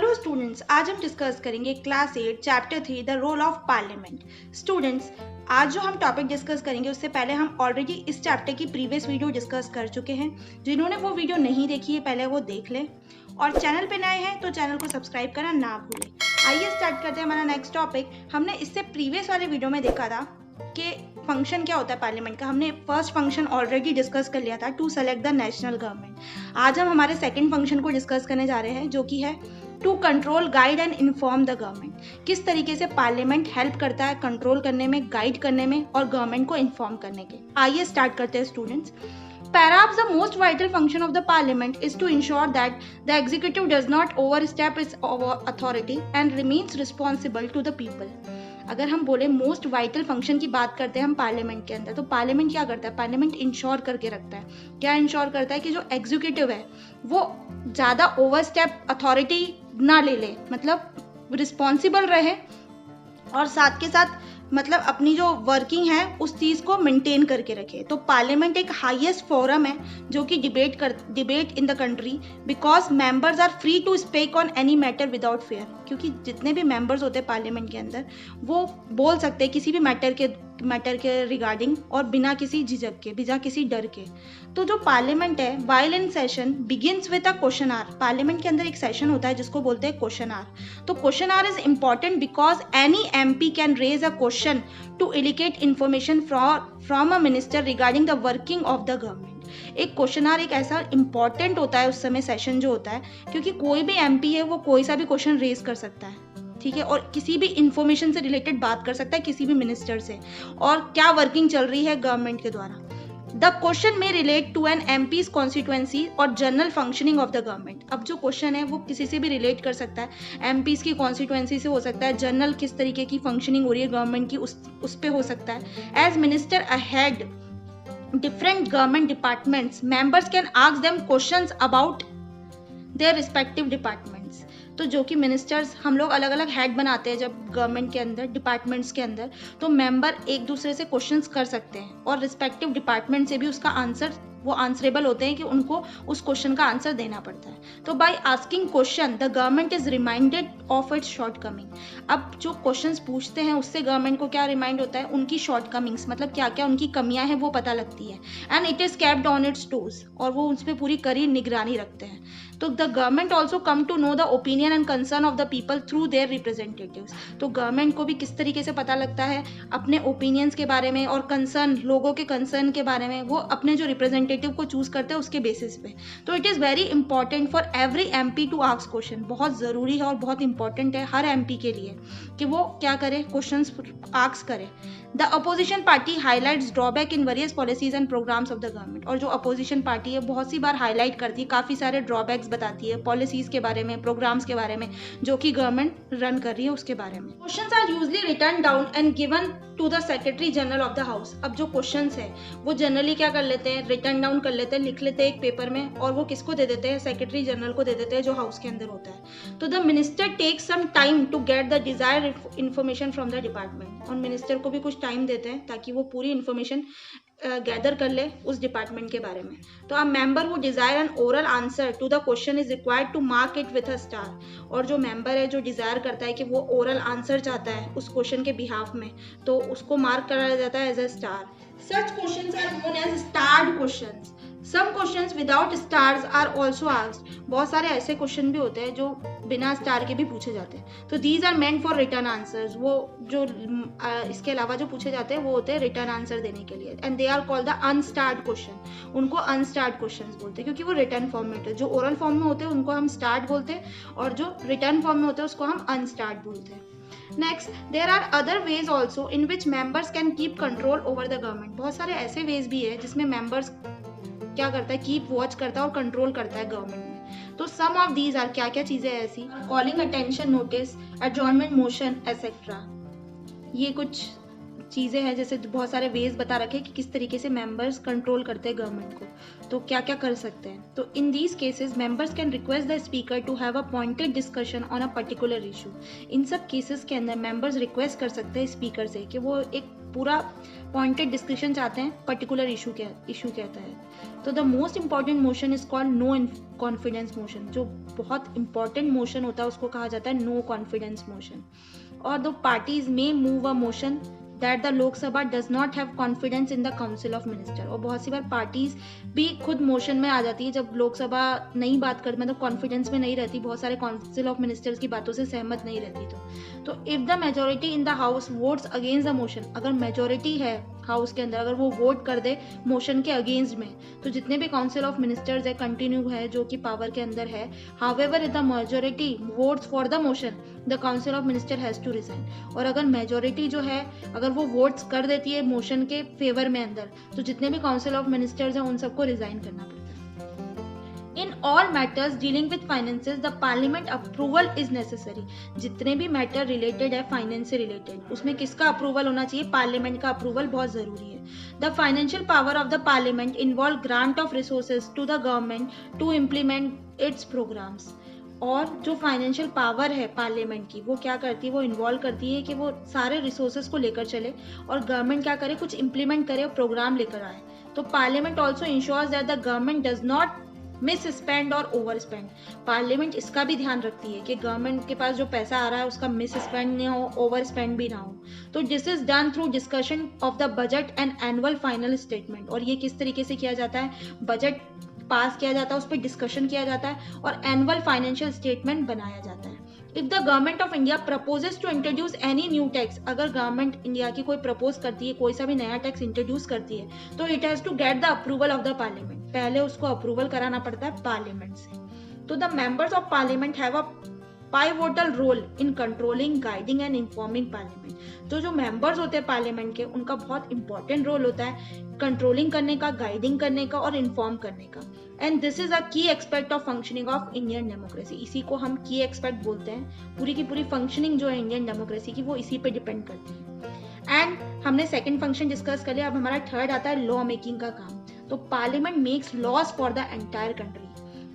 Hello students, आज हम discuss करेंगे class 8 chapter 3 the role of parliament. Students, आज जो हम टॉपिक डिस्कस करेंगे उससे पहले हम ऑलरेडी इस चैप्टर की प्रीवियस वीडियो डिस्कस कर चुके हैं। जिन्होंने वो वीडियो नहीं देखी है पहले वो देख लें, और चैनल पे नए हैं तो चैनल को सब्सक्राइब करना ना भूलें। आइए स्टार्ट करते हैं हमारा नेक्स्ट टॉपिक। हमने इससे प्रीवियस वाले वीडियो में देखा था कि फंक्शन क्या होता है पार्लियामेंट का। हमने फर्स्ट फंक्शन ऑलरेडी डिस्कस कर लिया था, to select the national government. आज हम हमारे सेकंड फंक्शन को डिस्कस करने जा रहे हैं, जो कि है to control, guide and inform the government. किस तरीके से पार्लियामेंट हेल्प करता है कंट्रोल करने में, गाइड करने में और गवर्नमेंट को इन्फॉर्म करने के। आइए स्टार्ट करते हैं students. Perhaps the most vital function of the parliament is to ensure that the executive does not overstep its authority and remains responsible to the people. अगर हम बोले मोस्ट वाइटल फंक्शन की बात करते हैं हम पार्लियामेंट के अंदर, तो पार्लियामेंट क्या करता है? पार्लियामेंट इंश्योर करके रखता है। क्या इंश्योर करता है? कि जो एग्जीक्यूटिव है वो ज़्यादा ओवरस्टेप अथॉरिटी ना ले ले, मतलब रिस्पॉन्सिबल रहे और साथ के साथ मतलब अपनी जो वर्किंग है उस चीज़ को मेंटेन करके रखे। तो पार्लियामेंट एक हाईएस्ट फोरम है जो कि debate in the country, because members are free to speak on any matter without fear. क्योंकि जितने भी मेंबर्स होते हैं पार्लियामेंट के अंदर वो बोल सकते हैं किसी भी मैटर के रिगार्डिंग और बिना किसी झिझक के, बिना किसी डर के। तो जो पार्लियामेंट है, while in session begins with a question hour. Parliament के अंदर एक सेशन होता है जिसको बोलते हैं क्वेश्चन आवर। तो question hour is important because any MP can raise a question to elicit information from a minister regarding the working of the government. एक क्वेश्चन आवर एक ऐसा इंपॉर्टेंट होता है उस समय सेशन जो होता है, क्योंकि कोई भी एमपी है वो कोई सा भी क्वेश्चन रेज कर सकता है, ठीक है, और किसी भी इंफॉर्मेशन से रिलेटेड बात कर सकता है किसी भी मिनिस्टर से, और क्या वर्किंग चल रही है गवर्नमेंट के द्वारा। द क्वेश्चन में relate to an MP's constituency और general functioning of the government. अब जो क्वेश्चन है वो किसी से भी रिलेट कर सकता है, एमपीज की कॉन्स्टिट्यूएंसी से हो सकता है, जनरल किस तरीके की फंक्शनिंग हो रही है गवर्नमेंट की उस पे हो सकता है। As minister ahead different government departments, members can ask them questions about their respective departments. तो जो कि मिनिस्टर्स, हम लोग अलग अलग हेड बनाते हैं जब गवर्नमेंट के अंदर, डिपार्टमेंट्स के अंदर, तो मेंबर एक दूसरे से क्वेश्चंस कर सकते हैं और रिस्पेक्टिव डिपार्टमेंट से भी उसका आंसर, वो आंसरेबल होते हैं कि उनको उस क्वेश्चन का आंसर देना पड़ता है। तो by asking question the government is reminded of its shortcoming. अब जो क्वेश्चंस पूछते हैं उससे गवर्नमेंट को क्या रिमाइंड होता है? उनकी शॉर्टकमिंग्स, मतलब क्या क्या उनकी कमियां हैं वो पता लगती है। And it is kept on it's toes, और वो उस पर पूरी कड़ी निगरानी रखते हैं। तो the government also come to know the opinion and concern of the people through their representatives. तो गवर्नमेंट को भी किस तरीके से पता लगता है अपने ओपिनियंस के बारे में और कंसर्न, लोगों के कंसर्न के बारे में, वो अपने जो रिप्रेजेंटेटिव को चूज करते हैं उसके बेसिस पे। तो it is very important for every MP to ask question. बहुत ज़रूरी है और बहुत इंपॉर्टेंट है हर एमपी के लिए कि वो क्या करे, क्वेश्चंस आस्क करे। The opposition party highlights drawback in various policies and programs of the government. और जो अपोजिशन पार्टी है बहुत सी बार हाईलाइट करती है, काफ़ी सारे ड्रॉबैक्स बताती है पॉलिसीज के बारे में, प्रोग्राम्स के बारे में जो कि गवर्नमेंट रन कर रही है उसके बारे में। Questions are usually written down and given to the secretary general of the house. अब जो क्वेश्चंस है वो जनरली क्या कर लेते हैं, रिटर्न डाउन कर लेते हैं, लिख लेते हैं एक पेपर में, और वो किसको दे देते हैं? सेक्रेटरी जनरल को दे देते हैं जो हाउस के अंदर होता है। तो the minister takes some time to get the desired information from the department. और मिनिस्टर को भी कुछ टाइम देते हैं ताकि वो पूरी इंफॉर्मेशन गैदर कर ले उस डिपार्टमेंट के बारे में। तो a member who desire an oral answer to the question is required to mark it with a star. और जो मेंबर है जो डिजायर करता है कि वो ओरल आंसर चाहता है उस क्वेश्चन के बिहाफ में, तो उसको मार्क कराया जाता है as a star. Such questions are known as starred questions. Some questions without stars are also asked. बहुत सारे ऐसे क्वेश्चन भी होते हैं जो बिना स्टार के भी पूछे जाते हैं। तो these are meant for written answers. वो जो इसके अलावा जो पूछे जाते हैं वो होते हैं रिटर्न आंसर देने के लिए। And they are called the unstarred question. उनको unstarred questions बोलते हैं क्योंकि वो रिटर्न फॉर्म में होते हैं। जो ओरल फॉर्म में होते हैं उनको हम स्टार्ड बोलते हैं, और जो रिटर्न फॉर्म में होते हैं उसको हम unstarred बोलते हैं। Next, there are other ways also in which members can keep control over the government. बहुत सारे ऐसे ways भी है जिसमें members क्या करता है, कीप वॉच करता है और कंट्रोल करता है गवर्नमेंट में। तो सम ऑफ दीज आर, क्या क्या चीजें ऐसी? Calling attention notice, adjournment motion etcetera. ये कुछ चीज़ें हैं, जैसे बहुत सारे वेज बता रखे कि किस तरीके से मेंबर्स कंट्रोल करते हैं गवर्नमेंट को, तो क्या क्या कर सकते हैं। तो in these cases members can request the speaker to have a pointed discussion on a particular issue. इन सब केसेस के अंदर मेंबर्स रिक्वेस्ट कर सकते हैं स्पीकर से कि वो एक पूरा पॉइंटेड डिस्कशन चाहते हैं, पर्टिकुलर इशू कहता है। तो the most important motion is called no confidence motion. जो बहुत इंपॉर्टेंट मोशन होता है उसको कहा जाता है नो कॉन्फिडेंस मोशन। और द पार्टीज में move a motion that the Lok Sabha does not have confidence in the council of minister. और बहुत सी बार पार्टीज भी खुद मोशन में आ जाती है जब लोकसभा नहीं बात कर, मतलब कॉन्फिडेंस में नहीं रहती, बहुत सारे काउंसिल ऑफ मिनिस्टर्स की बातों से सहमत नहीं रहती। तो if the majority in the house votes against the motion, अगर मेजोरिटी है हाउस के अंदर, अगर वो वोट कर दे मोशन के अगेंस्ट में, तो जितने भी काउंसिल ऑफ मिनिस्टर्स है कंटिन्यू है जो कि पावर के अंदर है, however if the majority votes for the motion the council of minister has to resign. और अगर मेजोरिटी जो है अगर वो वोट्स कर देती है मोशन के फेवर में अंदर, तो जितने भी काउंसिल ऑफ मिनिस्टर्स हैं उन सबको रिजाइन करना पड़ता है। In all matters dealing with finances the parliament approval is necessary. जितने भी मैटर रिलेटेड है फाइनेंस से रिलेटेड, उसमें किसका अप्रूवल होना चाहिए? पार्लियामेंट का अप्रूवल बहुत जरूरी है। The financial power of the parliament involve grant of resources to the government to implement its programs. और जो फाइनेंशियल पावर है पार्लियामेंट की, वो क्या करती है? वो इन्वॉल्व करती है कि वो सारे रिसोर्सेज को लेकर चले और गवर्नमेंट क्या करे, कुछ इंप्लीमेंट करे और प्रोग्राम लेकर आए। तो parliament also ensures that the government does not misspend or overspend. Parliament इसका भी ध्यान रखती है कि गवर्नमेंट के पास जो पैसा आ रहा है उसका मिस स्पेंड नहीं हो, ओवर स्पेंड भी ना हो। तो this is done through discussion of the budget and annual final statement. और ये किस तरीके से किया जाता है? बजट पास किया जाता है, उस पर डिस्कशन किया जाता है और एनुअल फाइनेंशियल स्टेटमेंट बनाया जाता है। If the government of India proposes to introduce any new tax, अगर गवर्नमेंट इंडिया की कोई प्रपोज करती है, कोई सा भी नया टैक्स इंट्रोड्यूस करती है, तो it has to get the approval of the parliament. पहले उसको अप्रूवल कराना पड़ता है पार्लियामेंट से। तो the members of parliament have a pivotal role in controlling, guiding and informing parliament. तो जो मेंबर्स होते हैं पार्लियामेंट के, उनका बहुत इंपॉर्टेंट रोल होता है कंट्रोलिंग करने का, गाइडिंग करने का और इन्फॉर्म करने का। एंड दिस इज अ की expect of functioning of Indian democracy. इसी को हम की एक्सपेक्ट बोलते हैं। पूरी की पूरी फंक्शनिंग जो है इंडियन डेमोक्रेसी की, वो इसी पे डिपेंड करती है। एंड हमने सेकंड फंक्शन डिस्कस कर लिया, अब हमारा थर्ड आता है लॉ मेकिंग का काम। तो parliament makes laws for the entire country.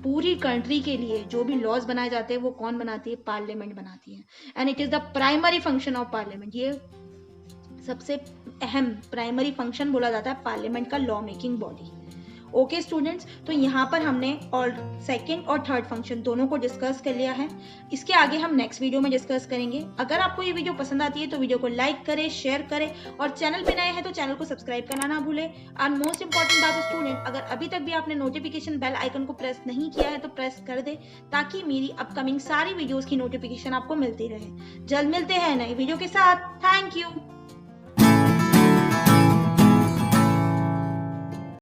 पूरी कंट्री के लिए जो भी लॉज बनाए जाते हैं वो कौन बनाती है? पार्लियामेंट बनाती है। And it is the primary function of parliament. ये सबसे अहम प्राइमरी फंक्शन बोला जाता है पार्लियामेंट का, law making body. Okay students, तो यहाँ पर हमने और सेकंड और थर्ड फंक्शन दोनों को डिस्कस कर लिया है। इसके आगे हम नेक्स्ट वीडियो में डिस्कस करेंगे। अगर आपको ये वीडियो पसंद आती है तो वीडियो को लाइक करें, शेयर करें और चैनल पे नए हैं तो चैनल को सब्सक्राइब करना ना भूलें। और मोस्ट इंपॉर्टेंट बात स्टूडेंट, अगर अभी तक भी आपने नोटिफिकेशन बेल आइकन को प्रेस नहीं किया है तो प्रेस कर दे, ताकि मेरी अपकमिंग सारी वीडियोज की नोटिफिकेशन आपको मिलती रहे। जल्द मिलते हैं नई वीडियो के साथ। Thank you.